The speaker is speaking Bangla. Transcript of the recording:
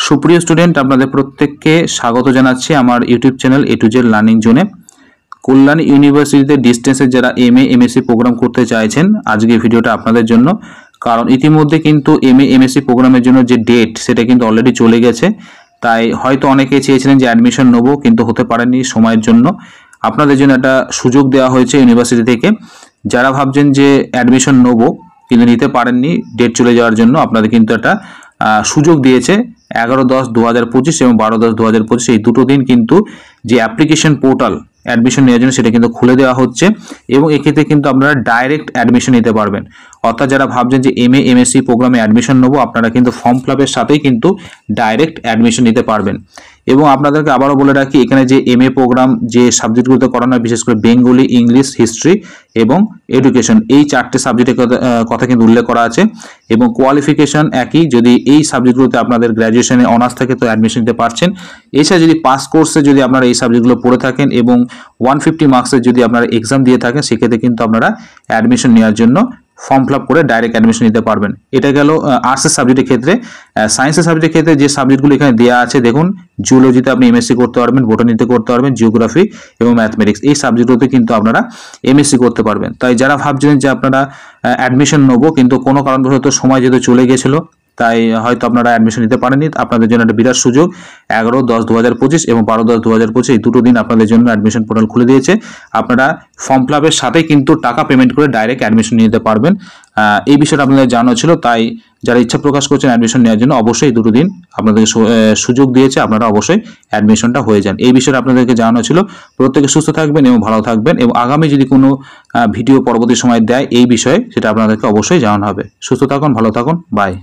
সুপ্রিয় স্টুডেন্ট, আপনাদের প্রত্যেককে স্বাগত জানাচ্ছি আমার YouTube channel A to Z learning জোনে। কল্যাণী ইউনিভার্সিটিতে ডিস্টেন্সে যারা এমএ এমএসসি প্রোগ্রাম করতে চাইছেন, আজকে ভিডিওটা আপনাদের জন্য। কারণ ইতিমধ্যে কিন্তু এমএ এমএসসি প্রোগ্রামের জন্য যে ডেট সেটা কিন্তু অলরেডি চলে গেছে। তাই হয়তো অনেকে চেয়েছিলেন যে অ্যাডমিশন নেবো, কিন্তু হতে পারেনি সময়ের জন্য। আপনাদের জন্য একটা সুযোগ দেওয়া হয়েছে ইউনিভার্সিটি থেকে। যারা ভাবছেন যে অ্যাডমিশন নেবো কিন্তু নিতে পারেননি ডেট চলে যাওয়ার জন্য, আপনাদের কিন্তু একটা সুযোগ দিয়েছে। 11-10-2025 এবং 12-10-2025 এই দুটো দিন কিন্তু যে অ্যাপ্লিকেশন পোর্টাল অ্যাডমিশন নেওয়ার জন্য সেটা কিন্তু খুলে দেওয়া হচ্ছে, এবং এক্ষেত্রে কিন্তু আপনারা ডাইরেক্ট অ্যাডমিশন নিতে পারবেন। অর্থাৎ যারা ভাবছেন যে এমএ এমএসসি প্রোগ্রামে অ্যাডমিশন নেবো, আপনারা কিন্তু ফর্ম ফিলাপের সাথেই কিন্তু ডাইরেক্ট অ্যাডমিশন নিতে পারবেন। এবং আপনাদেরকে আবারও বলে রাখি, এখানে যে এমএ প্রোগ্রাম যে সাবজেক্টগুলোতে করানো হয়, বিশেষ করে বেঙ্গলি, ইংলিশ, হিস্ট্রি এবং এডুকেশন, এই চারটে সাবজেক্টের কথা কিন্তু উল্লেখ করা আছে। এবং কোয়ালিফিকেশন একই, যদি এই সাবজেক্টগুলোতে আপনাদের গ্র্যাজুয়েশনে অনার্স থাকে তো অ্যাডমিশন নিতে পারছেন। এছাড়া যদি পাস কোর্সে যদি আপনারা এই সাবজেক্টগুলো পড়ে থাকেন এবং 150 মার্কসের যদি আপনারা এক্সাম দিয়ে থাকেন, সেক্ষেত্রে কিন্তু আপনারা অ্যাডমিশন নেওয়ার জন্য ফর্ম ফিল আপ করে ডাইরেক্ট অ্যাডমিশন নিতে পারবেন। এটা গেল আর্টসের সাবজেক্টের ক্ষেত্রে। সায়েন্সের সাবজেক্টের ক্ষেত্রে যে সাবজেক্টগুলো এখানে দেওয়া আছে দেখুন, জুলজিতে আপনি এমএসসি করতে পারবেন, বোটানিতে করতে পারবেন, জিওগ্রাফি এবং ম্যাথমেটিক্স, এই সাবজেক্টগুলোতে কিন্তু আপনারা এমএসসি করতে পারবেন। তাই যারা ভাবছিলেন যে আপনারা অ্যাডমিশন নেবো কিন্তু কোনো কারণবশত সময় যেহেতু চলে গেছিলো, তাই হয়তো আপনারা অ্যাডমিশন নিতে পারেননি, আপনাদের জন্য একটা বিরাট সুযোগ। 11-10-2025 এবং 12-10-2025 এই দুটো দিন আপনাদের জন্য অ্যাডমিশন পোর্টাল খুলে দিয়েছে। আপনারা ফর্ম ফিলাপের সাথেই কিন্তু টাকা পেমেন্ট করে ডাইরেক্ট অ্যাডমিশন নিতে পারবেন। এই বিষয়টা আপনাদের জানানো ছিল। তাই যারা ইচ্ছা প্রকাশ করছেন অ্যাডমিশন নেওয়ার জন্য, অবশ্যই দুটো দিন আপনাদেরকে সুযোগ দিয়েছে, আপনারা অবশ্যই অ্যাডমিশনটা হয়ে যান। এই বিষয়টা আপনাদেরকে জানানো ছিল। প্রত্যেকে সুস্থ থাকবেন এবং ভালো থাকবেন, এবং আগামী যদি কোনো ভিডিও পরবর্তী সময় দেয় এই বিষয়ে, সেটা আপনাদেরকে অবশ্যই জানানো হবে। সুস্থ থাকুন, ভালো থাকুন, বাই।